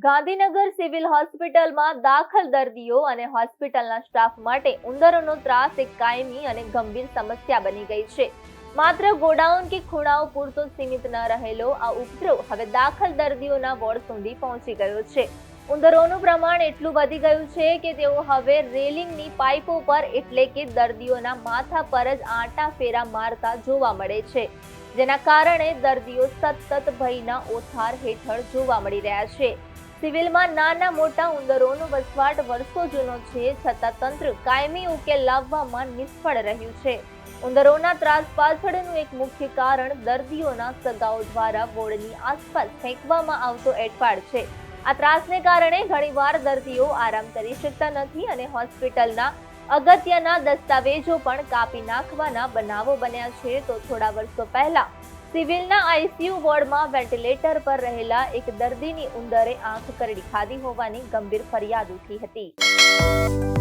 Gandhinagar civil હોસ્પિટલમાં દાખલ દર્દીઓ અને હોસ્પિટલના સ્ટાફ માટે ઉંદરોનો ત્રાસ એક કાયમી અને ગંભીર સમસ્યા બની ગઈ છે. માત્ર ગોડાઉન કે ખૂણાઓ પૂરતો સીમિત ન રહેલો આ ઉપદ્રવ હવે દાખલ દર્દીઓના વોર્ડ સુધી પહોંચી ગયો છે. ઉંદરોનું પ્રમાણ એટલું વધી ગયું છે કે તેઓ હવે રેલિંગની પાઇપો પર એટલે કે દર્દીઓના માથા પર જ આંટા ફેરા મારતા જોવા મળે છે, જેના કારણે દર્દીઓ સતત ભયના ઓથાર હેઠળ જોવા મળી રહ્યા છે. સિવિલમાં નાના મોટા ઉંદરોનો વસવાટ વર્ષો જૂનો છે, છતાં તંત્ર કાયમી ઉકેલ લાવવામાં નિષ્ફળ રહ્યું છે. ઉંદરોના ત્રાસ પાછળનું એક મુખ્ય કારણ દર્દીઓના સગાઓ દ્વારા વોર્ડની આસપાસ ફેંકવામાં આવતો એઠવાડ છે. આ ત્રાસને કારણે ઘણીવાર દર્દીઓ આરામ કરી શકતા નથી અને હોસ્પિટલના અગત્યના દસ્તાવેજો પણ કાપી નાખવાના બનાવો બન્યા છે. તો થોડા વર્ષો પહેલા સિવિલના આઈસીયુ વોર્ડમાં વેન્ટિલેટર પર રહેલા એક દર્દીની ઉંદરે આંખ કરડી ખાધી હોવાની ગંભીર ફરિયાદ ઉઠી હતી.